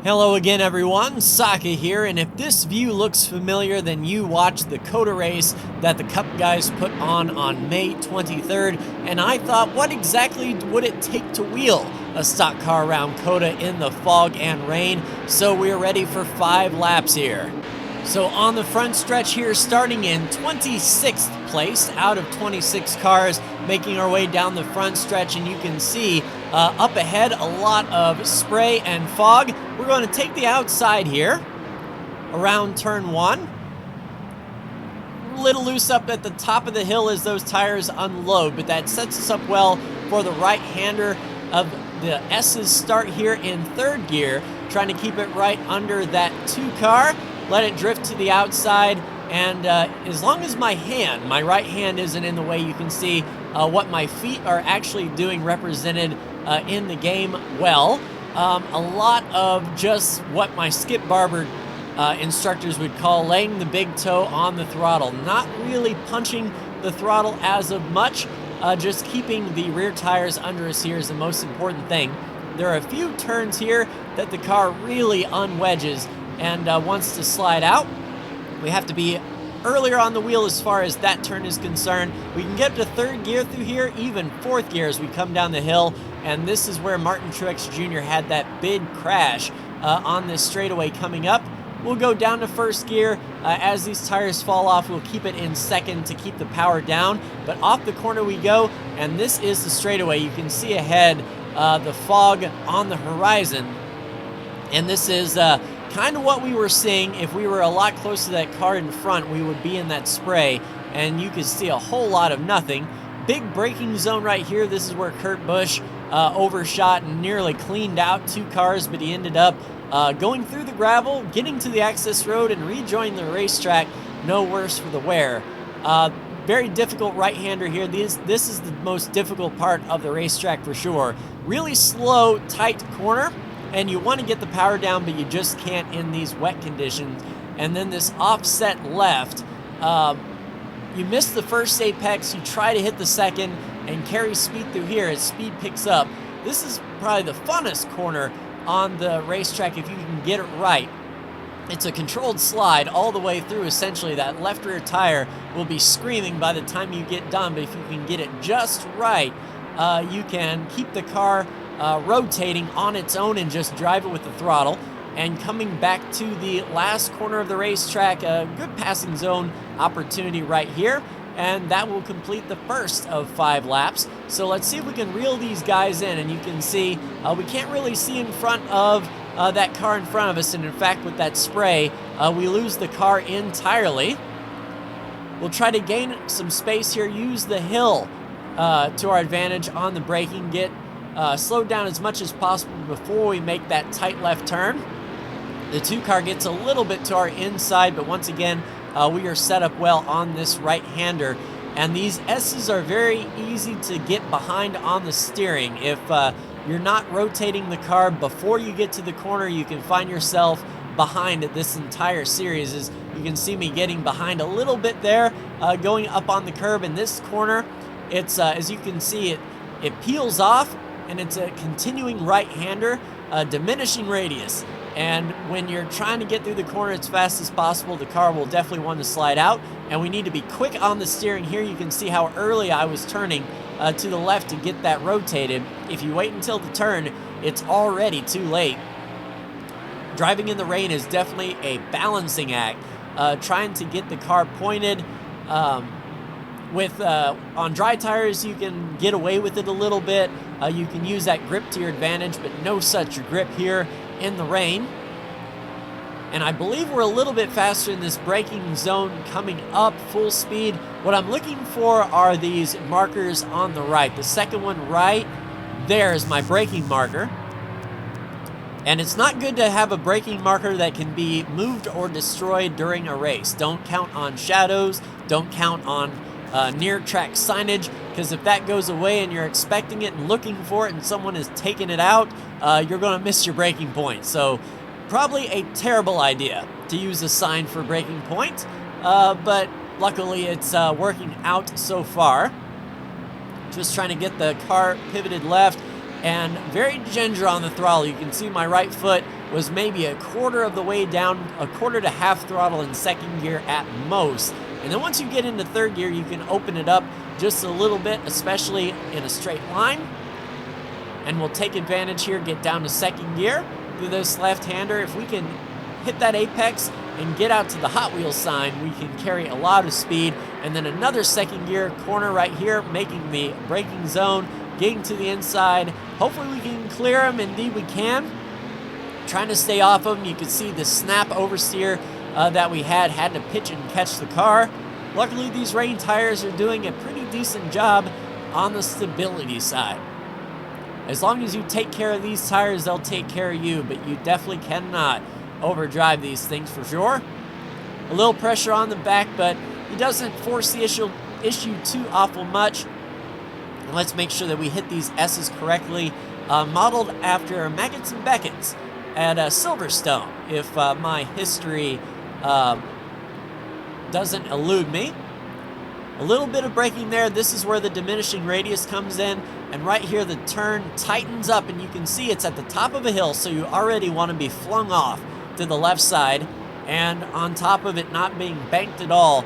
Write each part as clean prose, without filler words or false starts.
Hello again everyone, Saka here, and if this view looks familiar, then you watched the COTA race that the Cup guys put on May 23rd, and I thought, what exactly would it take to wheel a stock car around COTA in the fog and rain? So we're ready for 5 laps here. So on the front stretch here, starting in 26th place out of 26 cars, making our way down the front stretch, and you can see up ahead a lot of spray and fog. We're going to take the outside here around turn 1. A little loose up at the top of the hill as those tires unload, but that sets us up well for the right-hander of the Asus start here in 3rd gear, trying to keep it right under that 2 car. Let it drift to the outside, and as long as my right hand isn't in the way, you can see what my feet are actually doing represented in the game well. A lot of just what my skip barber instructors would call laying the big toe on the throttle, not really punching the throttle as of much, just keeping the rear tires under us here is the most important thing. There are a few turns here that the car really unwedges and wants to slide out. We have to be earlier on the wheel as far as that turn is concerned. We can get to 3rd gear through here, even 4th gear as we come down the hill, and this is where Martin Truex Jr. had that big crash on this straightaway coming up. We'll go down to 1st gear. As these tires fall off, we'll keep it in 2nd to keep the power down, but off the corner we go, and this is the straightaway. You can see ahead the fog on the horizon, and this is kind of what we were seeing. If we were a lot closer to that car in front, we would be in that spray, and you could see a whole lot of nothing. Big braking zone right here. This is where Kurt Busch overshot and nearly cleaned out 2 cars, but he ended up going through the gravel, getting to the access road, and rejoining the racetrack. No worse for the wear. Very difficult right-hander here. This is the most difficult part of the racetrack for sure. Really slow, tight corner, and you want to get the power down, but you just can't in these wet conditions. And then this offset left, you miss the first apex, you try to hit the second, and carry speed through here as speed picks up. This is probably the funnest corner on the racetrack if you can get it right. It's a controlled slide all the way through. Essentially, that left rear tire will be screaming by the time you get done, but if you can get it just right, you can keep the car rotating on its own and just drive it with the throttle. And coming back to the last corner of the racetrack, a good passing zone opportunity right here, and that will complete the first of 5 laps. So let's see if we can reel these guys in, and you can see we can't really see in front of that car in front of us, and in fact with that spray we lose the car entirely. We'll try to gain some space here, use the hill to our advantage on the braking, get slowed down as much as possible before we make that tight left turn. The 2 car gets a little bit to our inside, but once again, we are set up well on this right-hander. And these S's are very easy to get behind on the steering. If you're not rotating the car before you get to the corner, you can find yourself behind this entire series. As you can see me getting behind a little bit there, going up on the curb in this corner. It's, as you can see, it peels off, and it's a continuing right-hander, diminishing radius. And when you're trying to get through the corner as fast as possible, the car will definitely want to slide out, and we need to be quick on the steering here. You can see how early I was turning to the left to get that rotated. If you wait until the turn, it's already too late. Driving in the rain is definitely a balancing act, trying to get the car pointed. On dry tires, you can get away with it a little bit. You can use that grip to your advantage, but no such grip here in the rain. And I believe we're a little bit faster in this braking zone coming up full speed. What I'm looking for are these markers on the right. The second one right there is my braking marker. And it's not good to have a braking marker that can be moved or destroyed during a race. Don't count on shadows. Don't count on near track signage, because if that goes away and you're expecting it and looking for it and someone is taking it out, you're going to miss your braking point. So probably a terrible idea to use a sign for braking point, but luckily it's working out so far. Just trying to get the car pivoted left and very ginger on the throttle. You can see my right foot was maybe a quarter of the way down, a quarter to half throttle in second gear at most. And then once you get into third gear, you can open it up just a little bit, especially in a straight line. And we'll take advantage here, get down to second gear through this left-hander. If we can hit that apex and get out to the Hot Wheels sign, we can carry a lot of speed. And then another second gear corner right here, making the braking zone, getting to the inside. Hopefully we can clear them. Indeed we can. Trying to stay off of them. You can see the snap oversteer that we had to pitch and catch the car. Luckily, these rain tires are doing a pretty decent job on the stability side. As long as you take care of these tires, they'll take care of you, but you definitely cannot overdrive these things for sure. A little pressure on the back, but it doesn't force the issue too awful much. And let's make sure that we hit these S's correctly. Modeled after Maggots and Beckett's at Silverstone, if my history doesn't elude me. A little bit of braking there. This is where the diminishing radius comes in, and right here the turn tightens up, and you can see it's at the top of a hill, so you already want to be flung off to the left side, and on top of it not being banked at all,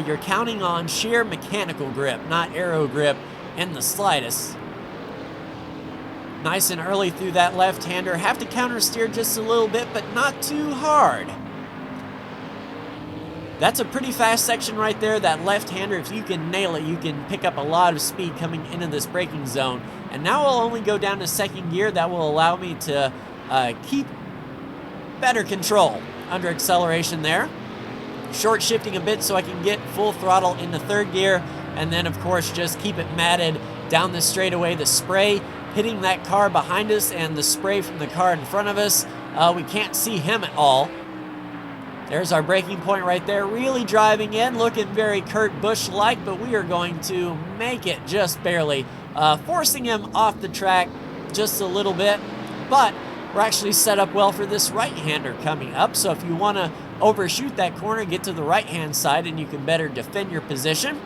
you're counting on sheer mechanical grip, not aero grip in the slightest. Nice and early through that left-hander. Have to counter steer just a little bit, but not too hard. That's a pretty fast section right there. That left-hander, if you can nail it, you can pick up a lot of speed coming into this braking zone. And now I'll only go down to second gear. That will allow me to keep better control under acceleration there. Short shifting a bit so I can get full throttle into third gear. And then, of course, just keep it matted down the straightaway. The spray hitting that car behind us and the spray from the car in front of us. We can't see him at all. There's our braking point right there, really driving in, looking very Kurt Busch-like, but we are going to make it just barely, forcing him off the track just a little bit, but we're actually set up well for this right-hander coming up, so if you want to overshoot that corner, get to the right-hand side and you can better defend your position.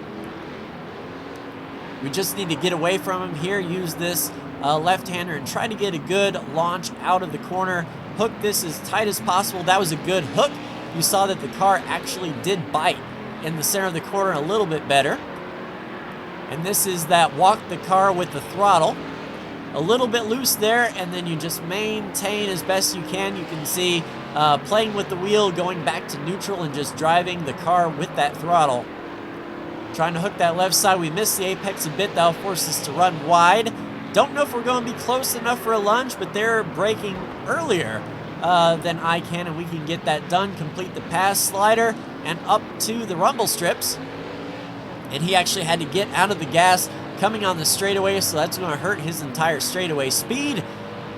We just need to get away from him here, use this left-hander and try to get a good launch out of the corner, hook this as tight as possible. That was a good hook. You saw that the car actually did bite in the center of the corner a little bit better. And this is that walk the car with the throttle. A little bit loose there, and then you just maintain as best you can. You can see playing with the wheel, going back to neutral, and just driving the car with that throttle. Trying to hook that left side. We missed the apex a bit. That'll force us to run wide. Don't know if we're going to be close enough for a lunge, but they're braking earlier than I can, and we can get that done, complete the pass slider, and up to the rumble strips. And he actually had to get out of the gas coming on the straightaway, so that's going to hurt his entire straightaway speed.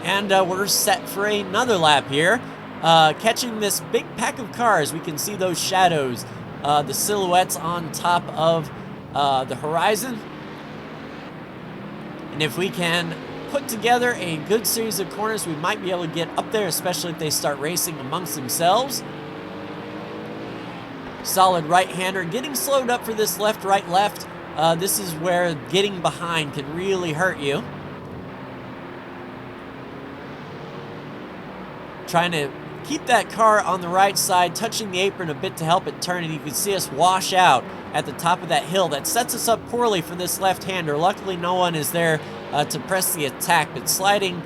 And we're set for another lap here. Catching this big pack of cars, we can see those shadows, the silhouettes on top of the horizon. And if we can put together a good series of corners, we might be able to get up there, especially if they start racing amongst themselves. Solid right-hander, getting slowed up for this left-right left. This is where getting behind can really hurt you. Trying to keep that car on the right side, touching the apron a bit to help it turn, and you can see us wash out at the top of that hill. That sets us up poorly for this left-hander. Luckily, no one is there to press the attack, but sliding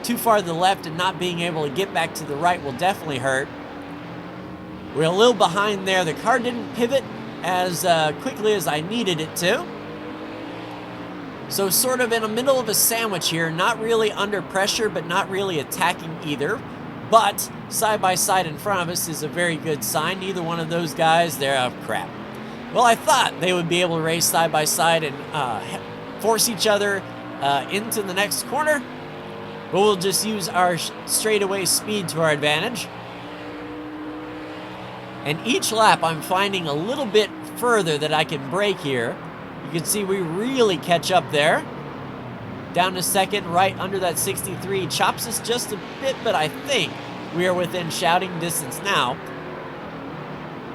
too far to the left and not being able to get back to the right will definitely hurt. We're a little behind there. The car didn't pivot as quickly as I needed it to. So sort of in the middle of a sandwich here, not really under pressure, but not really attacking either. But side by side in front of us is a very good sign. Neither one of those guys, they're crap. Well, I thought they would be able to race side by side and force each other into the next corner, but we'll just use our straightaway speed to our advantage. And each lap I'm finding a little bit further that I can brake here. You can see we really catch up there. Down to second, right under that 63. Chops us just a bit, but I think we are within shouting distance now.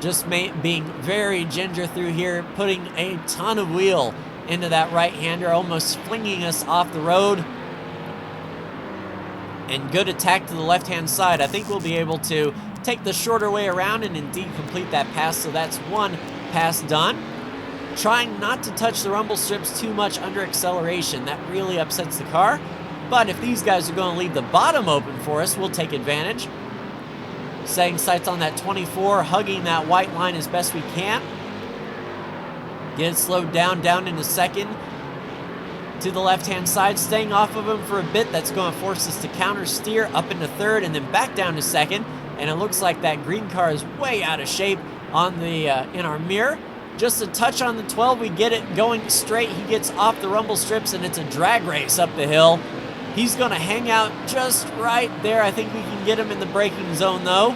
Just being very ginger through here, putting a ton of wheel into that right-hander, almost flinging us off the road. and good attack to the left-hand side. I think we'll be able to take the shorter way around and indeed complete that pass, so that's one pass done. Trying not to touch the rumble strips too much under acceleration. That really upsets the car. But if these guys are going to leave the bottom open for us, we'll take advantage. Setting sights on that 24, hugging that white line as best we can. Get it slowed down into second. To the left-hand side, staying off of him for a bit. That's going to force us to counter steer up into third and then back down to second. And it looks like that green car is way out of shape on the in our mirror. Just a touch on the 12, we get it going straight. He gets off the rumble strips, and it's a drag race up the hill. He's going to hang out just right there. I think we can get him in the braking zone, though.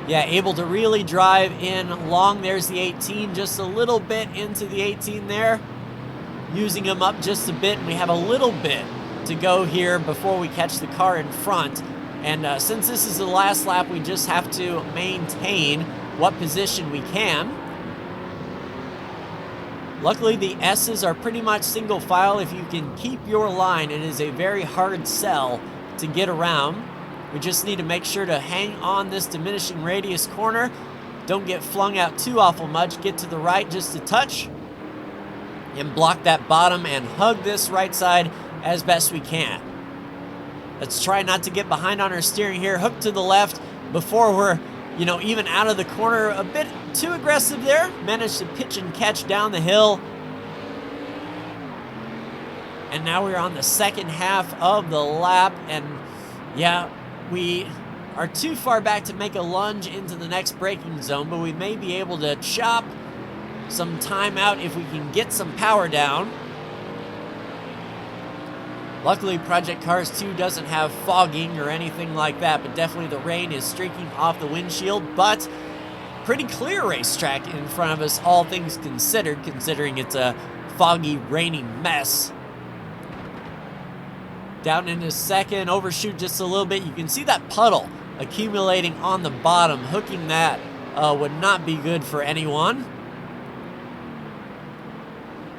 Yeah, able to really drive in long. There's the 18, just a little bit into the 18 there. Using him up just a bit, and we have a little bit to go here before we catch the car in front. And since this is the last lap, we just have to maintain what position we can. Luckily, the S's are pretty much single file. If you can keep your line, it is a very hard sell to get around. We just need to make sure to hang on this diminishing radius corner. Don't get flung out too awful much. Get to the right just a touch. And block that bottom and hug this right side as best we can. Let's try not to get behind on our steering here. Hook to the left before we're, even out of the corner. A bit too aggressive there. Managed to pitch and catch down the hill. And now we're on the second half of the lap. And yeah, we are too far back to make a lunge into the next braking zone, but we may be able to chop some time out if we can get some power down. Luckily, Project Cars 2 doesn't have fogging or anything like that, but definitely the rain is streaking off the windshield. But pretty clear racetrack in front of us, all things considered, considering it's a foggy, rainy mess. Down into second, overshoot just a little bit. You can see that puddle accumulating on the bottom. Hooking that would not be good for anyone.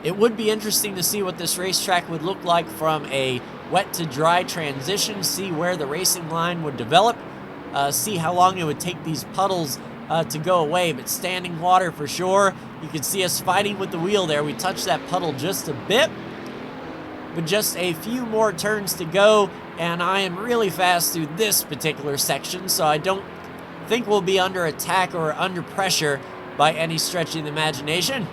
It would be interesting to see what this racetrack would look like from a wet to dry transition, see where the racing line would develop, see how long it would take these puddles to go away. But standing water for sure. You can see us fighting with the wheel there. We touched that puddle just a bit, but just a few more turns to go, and I am really fast through this particular section, so I don't think we'll be under attack or under pressure by any stretch of the imagination.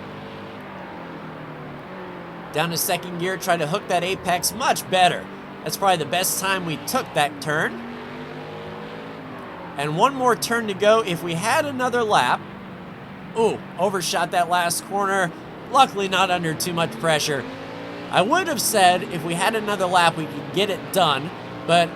Down to second gear, try to hook that apex much better. That's probably the best time we took that turn. And one more turn to go. If we had another lap, overshot that last corner. Luckily not under too much pressure. I would have said if we had another lap we could get it done, but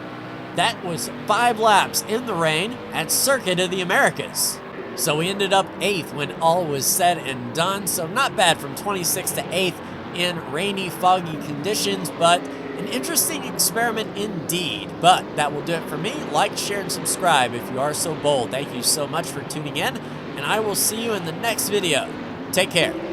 that was 5 laps in the rain at Circuit of the Americas. So we ended up 8th when all was said and done. So not bad from 26th to 8th. In rainy, foggy conditions, but an interesting experiment indeed. But that will do it for me. Like, share, and subscribe if you are so bold. Thank you so much for tuning in, and I will see you in the next video. Take care.